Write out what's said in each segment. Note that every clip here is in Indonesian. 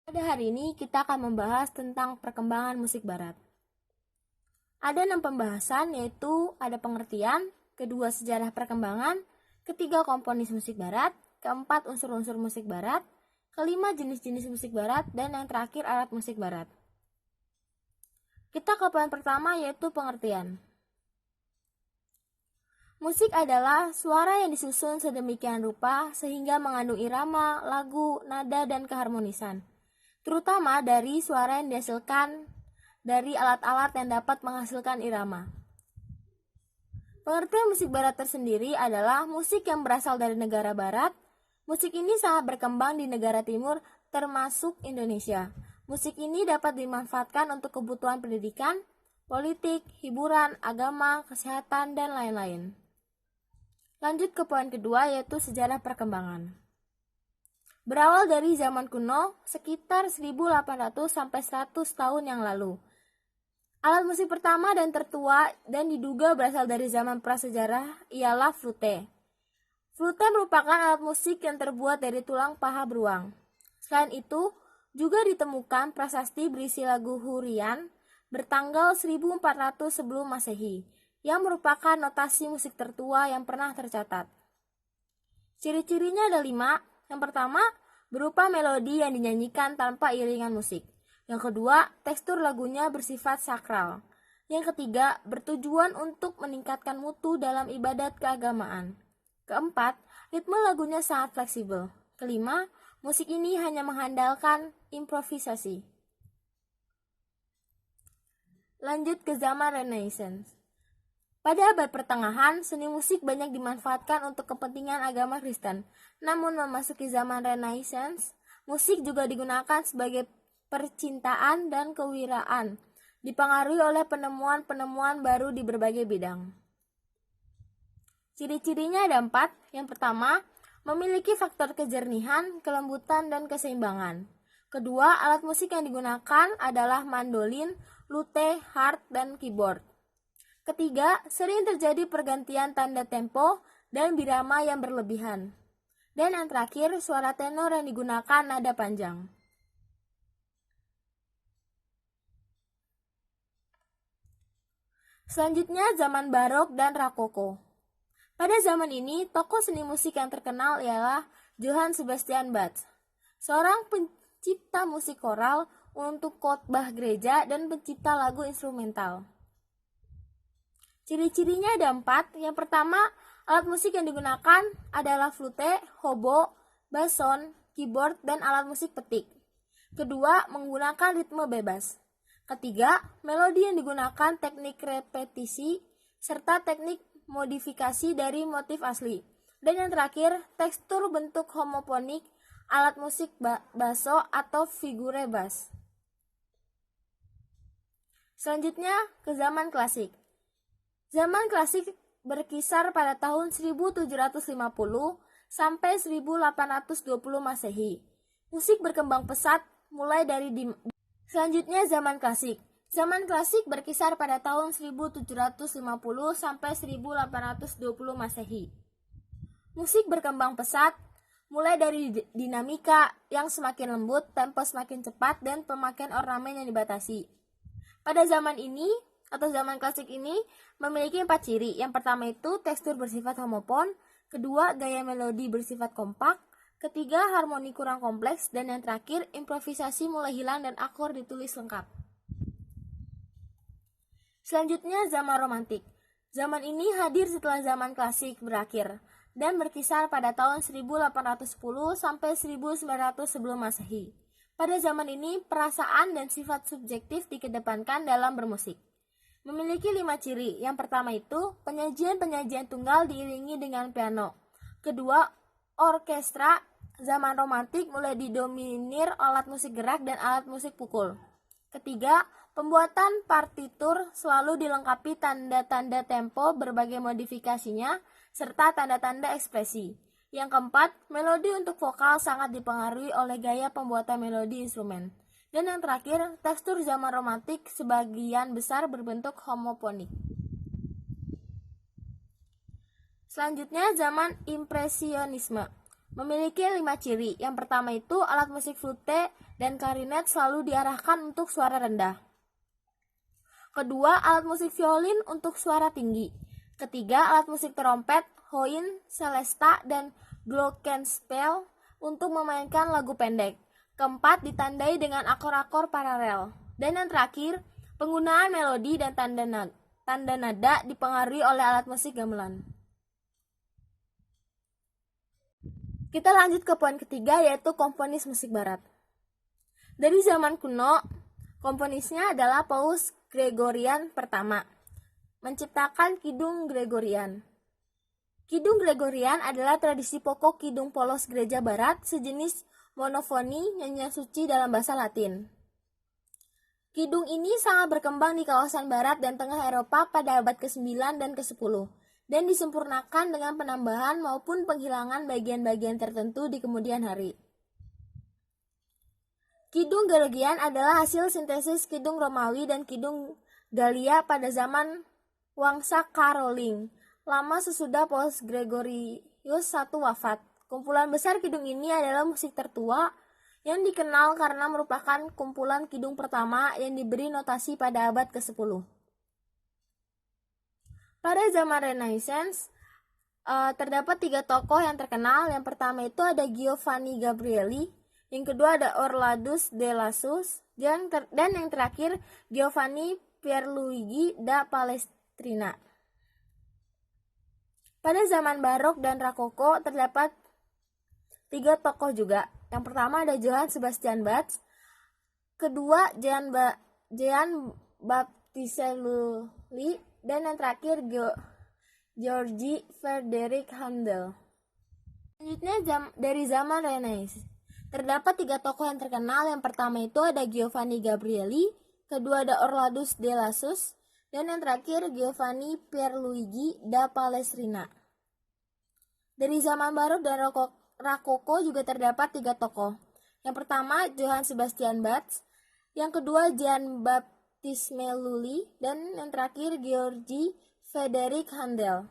Pada hari ini kita akan membahas tentang perkembangan musik barat. Ada 6 pembahasan, yaitu ada pengertian, kedua sejarah perkembangan, ketiga komponis musik barat, keempat unsur-unsur musik barat, kelima jenis-jenis musik barat, dan yang terakhir alat musik barat. Kita ke poin pertama, yaitu pengertian. Musik adalah suara yang disusun sedemikian rupa sehingga mengandung irama, lagu, nada, dan keharmonisan, terutama dari suara yang dihasilkan dari alat-alat yang dapat menghasilkan irama. Pengertian musik barat tersendiri adalah musik yang berasal dari negara barat. Musik ini sangat berkembang di negara timur, termasuk Indonesia. Musik ini dapat dimanfaatkan untuk kebutuhan pendidikan, politik, hiburan, agama, kesehatan, dan lain-lain. Lanjut ke poin kedua, yaitu sejarah perkembangan. Berawal dari zaman kuno, sekitar 1800 sampai 100 tahun yang lalu. Alat musik pertama dan tertua dan diduga berasal dari zaman prasejarah ialah flute. Flute merupakan alat musik yang terbuat dari tulang paha beruang. Selain itu, juga ditemukan prasasti berisi lagu hurian bertanggal 1400 sebelum Masehi, yang merupakan notasi musik tertua yang pernah tercatat. Ciri-cirinya ada 5. Yang pertama, berupa melodi yang dinyanyikan tanpa iringan musik. Yang kedua, tekstur lagunya bersifat sakral. Yang ketiga, bertujuan untuk meningkatkan mutu dalam ibadat keagamaan. Keempat, ritme lagunya sangat fleksibel. Kelima, musik ini hanya mengandalkan improvisasi. Lanjut ke zaman Renaissance. Pada abad pertengahan, seni musik banyak dimanfaatkan untuk kepentingan agama Kristen. Namun memasuki zaman Renaissance, musik juga digunakan sebagai percintaan dan kewiraan, dipengaruhi oleh penemuan-penemuan baru di berbagai bidang. Ciri-cirinya ada 4. Yang pertama, memiliki faktor kejernihan, kelembutan, dan keseimbangan. Kedua, alat musik yang digunakan adalah mandolin, lute, harp, dan keyboard. Ketiga, sering terjadi pergantian tanda tempo dan birama yang berlebihan. Dan yang terakhir, suara tenor yang digunakan nada panjang. Selanjutnya, zaman barok dan rokoko. Pada zaman ini, tokoh seni musik yang terkenal ialah Johann Sebastian Bach, seorang pencipta musik koral untuk khotbah gereja dan pencipta lagu instrumental. Ciri-cirinya ada 4. Yang pertama, alat musik yang digunakan adalah flute, hobo, bason, keyboard, dan alat musik petik. Kedua, menggunakan ritme bebas. Ketiga, melodi yang digunakan teknik repetisi, serta teknik modifikasi dari motif asli. Dan yang terakhir, tekstur bentuk homofonik, alat musik basso atau figure bass. Selanjutnya, ke zaman klasik. Zaman klasik berkisar pada tahun 1750 sampai 1820 Masehi. Musik berkembang pesat mulai dari Selanjutnya, zaman klasik. Zaman klasik berkisar pada tahun 1750 sampai 1820 Masehi. Musik berkembang pesat mulai dari dinamika yang semakin lembut, tempo semakin cepat, dan pemakaian ornamen yang dibatasi. Pada zaman ini atau zaman klasik ini memiliki 4 ciri. Yang pertama itu tekstur bersifat homofon, kedua gaya melodi bersifat kompak, ketiga harmoni kurang kompleks, dan yang terakhir improvisasi mulai hilang dan akor ditulis lengkap. Selanjutnya, zaman romantik. Zaman ini hadir setelah zaman klasik berakhir dan berkisar pada tahun 1810 sampai 1900 sebelum Masehi. Pada zaman ini, perasaan dan sifat subjektif dikedepankan dalam bermusik. Memiliki 5 ciri. Yang pertama itu penyajian-penyajian tunggal diiringi dengan piano. Kedua, orkestra. Zaman romantik mulai didominir alat musik gerak dan alat musik pukul. Ketiga, pembuatan partitur selalu dilengkapi tanda-tanda tempo berbagai modifikasinya serta tanda-tanda ekspresi. Yang keempat, melodi untuk vokal sangat dipengaruhi oleh gaya pembuatan melodi instrumen. Dan yang terakhir, tekstur zaman romantik sebagian besar berbentuk homofonik. Selanjutnya, zaman impresionisme. memiliki 5 ciri. Yang pertama itu alat musik flute dan klarinet selalu diarahkan untuk suara rendah. Kedua, alat musik violin untuk suara tinggi. Ketiga, alat musik trompet, hoin, celesta, dan glockenspiel untuk memainkan lagu pendek. Keempat, ditandai dengan akor-akor paralel. Dan yang terakhir, penggunaan melodi dan tanda nada dipengaruhi oleh alat musik gamelan. Kita lanjut ke poin ketiga, yaitu komponis musik barat. Dari zaman kuno, komponisnya adalah Paus Gregorian pertama, menciptakan Kidung Gregorian. Kidung Gregorian adalah tradisi pokok kidung polos gereja barat, sejenis monofoni nyanyian suci dalam bahasa Latin. Kidung ini sangat berkembang di kawasan barat dan tengah Eropa pada abad ke-9 dan ke-10, dan disempurnakan dengan penambahan maupun penghilangan bagian-bagian tertentu di kemudian hari. Kidung Gregorian adalah hasil sintesis kidung Romawi dan kidung Galia pada zaman Wangsa Karoling, lama sesudah Paus Gregorius I wafat. Kumpulan besar kidung ini adalah musik tertua yang dikenal karena merupakan kumpulan kidung pertama yang diberi notasi pada abad ke-10. Pada zaman Renaissance, terdapat 3 tokoh yang terkenal. Yang pertama itu ada Giovanni Gabrieli, yang kedua ada Orlandus de Lassus, dan yang terakhir Giovanni Pierluigi da Palestrina. Pada zaman Barok dan Rokoko terdapat 3 tokoh juga. Yang pertama ada Johann Sebastian Bach, kedua Jean Baptiste Lully, dan yang terakhir Georgi Frederick Handel. Selanjutnya dari zaman Renaissance terdapat 3 tokoh yang terkenal. Yang pertama itu ada Giovanni Gabrieli, kedua ada Orlandus de Lassus, dan yang terakhir Giovanni Pierluigi da Palestrina. Dari zaman Barok dan Rokoko juga terdapat 3 tokoh. Yang pertama Johann Sebastian Bach, yang kedua Jean Baptiste Lully, dan yang terakhir Georgi Frederick Handel.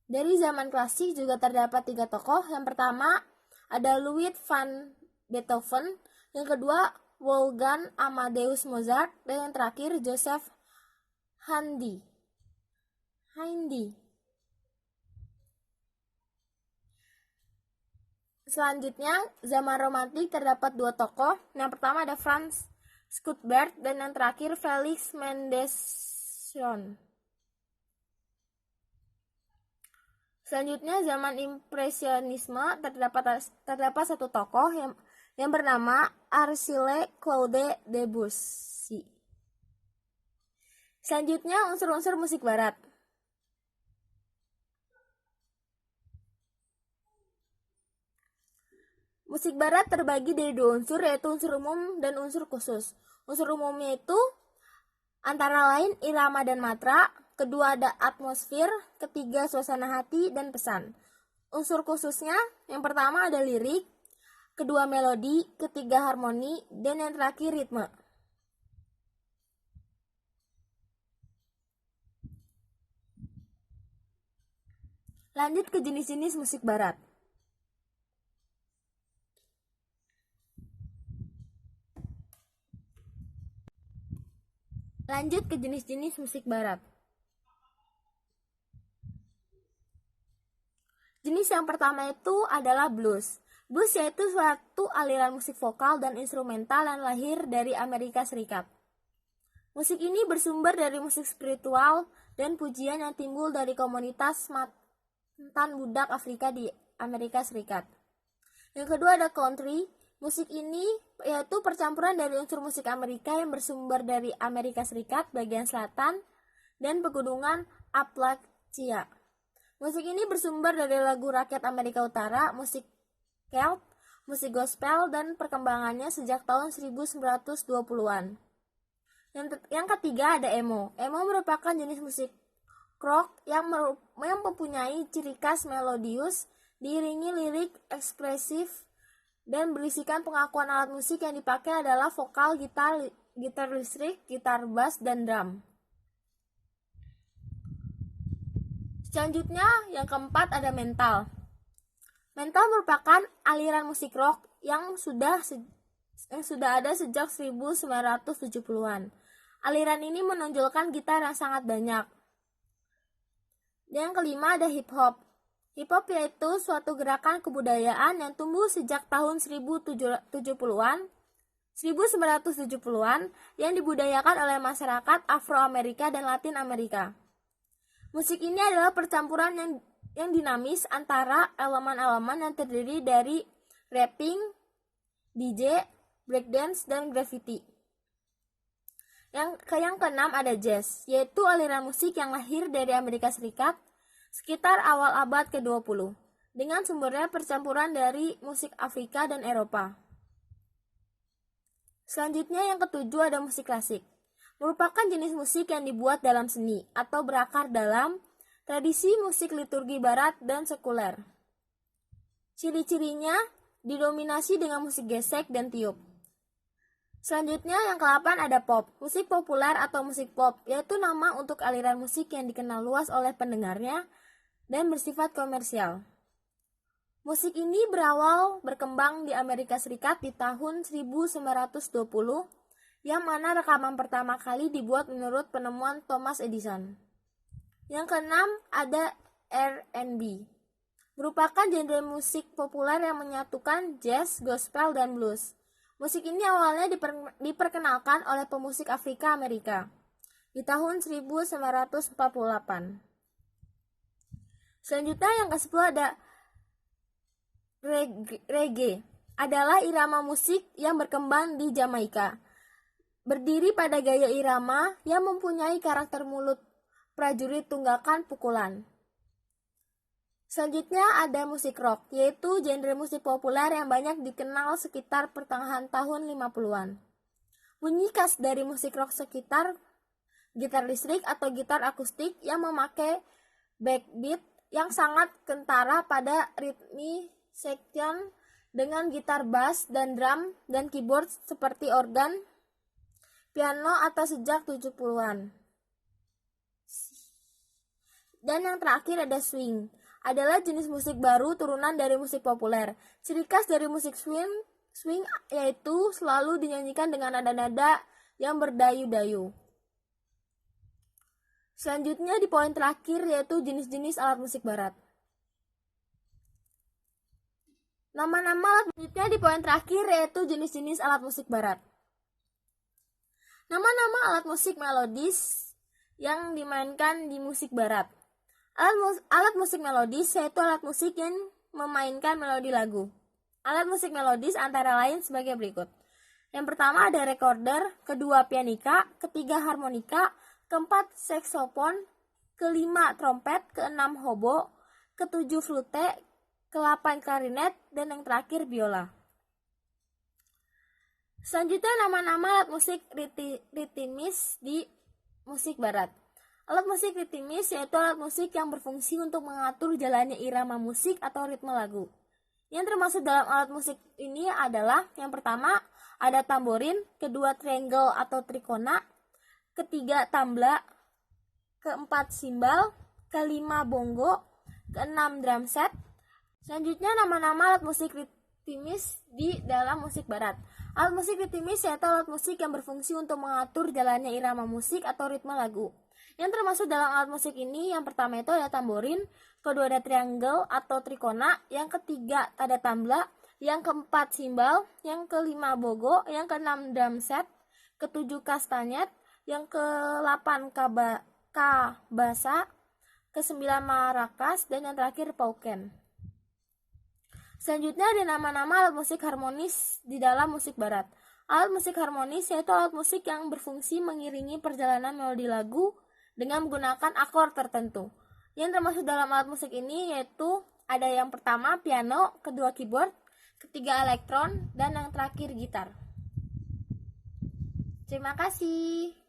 Dari zaman klasik juga terdapat 3 tokoh. Yang pertama ada Ludwig van Beethoven, yang kedua Wolfgang Amadeus Mozart, dan yang terakhir Joseph Haydn. Selanjutnya, zaman romantik terdapat 2 tokoh. Yang pertama ada Franz Schubert, dan yang terakhir Felix Mendelssohn. Selanjutnya zaman impresionisme terdapat 1 tokoh yang bernama Arcile Claude Debussy. Selanjutnya unsur-unsur musik barat. Musik barat terbagi dari 2 unsur, yaitu unsur umum dan unsur khusus. Unsur umumnya itu antara lain irama dan matra, kedua ada atmosfer, ketiga suasana hati dan pesan. Unsur khususnya yang pertama ada lirik, kedua melodi, ketiga harmoni, dan yang terakhir ritme. Lanjut ke jenis-jenis musik barat. Lanjut ke jenis-jenis musik barat. Jenis yang pertama itu adalah blues. Blues yaitu suatu aliran musik vokal dan instrumental yang lahir dari Amerika Serikat. Musik ini bersumber dari musik spiritual dan pujian yang timbul dari komunitas mantan budak Afrika di Amerika Serikat. Yang kedua ada country. Musik ini yaitu percampuran dari unsur musik Amerika yang bersumber dari Amerika Serikat bagian selatan dan pegunungan Appalachia. Musik ini bersumber dari lagu rakyat Amerika Utara, musik Celt, musik gospel, dan perkembangannya sejak tahun 1920-an. Yang ketiga ada emo. Emo merupakan jenis musik rock yang mempunyai ciri khas melodius, diiringi lirik ekspresif, dan berisikan pengakuan alat musik yang dipakai adalah vokal, gitar listrik, gitar bass, dan drum. Selanjutnya yang keempat ada metal. Metal merupakan aliran musik rock yang sudah ada sejak 1970-an. Aliran ini menonjolkan gitar yang sangat banyak. Dan yang kelima ada hip hop. Hip hop yaitu suatu gerakan kebudayaan yang tumbuh sejak tahun 1970-an yang dibudayakan oleh masyarakat Afroamerika dan Latin Amerika. Musik ini adalah percampuran yang dinamis antara elemen-elemen yang terdiri dari rapping, DJ, breakdance, dan graffiti. Yang keenam ada jazz, yaitu aliran musik yang lahir dari Amerika Serikat sekitar awal abad ke-20, dengan sumbernya percampuran dari musik Afrika dan Eropa. Selanjutnya yang ketujuh ada musik klasik, merupakan jenis musik yang dibuat dalam seni atau berakar dalam tradisi musik liturgi barat dan sekuler. Ciri-cirinya didominasi dengan musik gesek dan tiup. Selanjutnya yang ke-8 ada pop, musik populer atau musik pop, yaitu nama untuk aliran musik yang dikenal luas oleh pendengarnya dan bersifat komersial. Musik ini berawal berkembang di Amerika Serikat di tahun 1920, yang mana rekaman pertama kali dibuat menurut penemuan Thomas Edison. Yang keenam ada R&B, merupakan genre musik populer yang menyatukan jazz, gospel, dan blues. Musik ini awalnya diperkenalkan oleh pemusik Afrika Amerika di tahun 1948. Selanjutnya yang ke-10 ada reggae, adalah irama musik yang berkembang di Jamaika. Berdiri pada gaya irama yang mempunyai karakter mulut prajurit tunggakan pukulan. Selanjutnya ada musik rock, yaitu genre musik populer yang banyak dikenal sekitar pertengahan tahun 50-an. Bunyi khas dari musik rock sekitar gitar listrik atau gitar akustik yang memakai backbeat yang sangat kentara pada ritme section dengan gitar bass dan drum dan keyboard seperti organ, piano atau sejak 70-an. Dan yang terakhir ada swing, adalah jenis musik baru turunan dari musik populer. Ciri khas dari musik swing yaitu selalu dinyanyikan dengan nada-nada yang berdayu-dayu. Selanjutnya di poin terakhir yaitu jenis-jenis alat musik barat. Nama-nama alat selanjutnya di poin terakhir yaitu jenis-jenis alat musik barat. Nama-nama alat musik melodis yang dimainkan di musik barat. Alat musik melodis yaitu alat musik yang memainkan melodi lagu. Alat musik melodis antara lain sebagai berikut. Yang pertama ada recorder, kedua pianika, ketiga harmonika, keempat saksofon, kelima trompet, keenam hobo, ketujuh flute, ke-8 klarinet, dan yang terakhir biola. Selanjutnya nama-nama alat musik ritmis di musik barat. Alat musik ritmis yaitu alat musik yang berfungsi untuk mengatur jalannya irama musik atau ritme lagu. Yang termasuk dalam alat musik ini adalah yang pertama ada tamborin, kedua triangle atau trikona, ketiga tambla, keempat simbal, kelima bongo, keenam drum set. Selanjutnya nama-nama alat musik ritmis di dalam musik barat. Alat musik ritmis yaitu alat musik yang berfungsi untuk mengatur jalannya irama musik atau ritme lagu. Yang termasuk dalam alat musik ini yang pertama itu ada tamborin, kedua ada triangle atau trikona, yang ketiga ada tambla, yang keempat simbal, yang kelima bogo, yang keenam drum set, ketujuh kastanyet, yang ke-8 kabasa, ke-9 marakas, dan yang terakhir pauken. Selanjutnya ada nama-nama alat musik harmonis di dalam musik barat. Alat musik harmonis yaitu alat musik yang berfungsi mengiringi perjalanan melodi lagu dengan menggunakan akor tertentu. Yang termasuk dalam alat musik ini yaitu ada yang pertama piano, kedua keyboard, ketiga elektron, dan yang terakhir gitar. Terima kasih.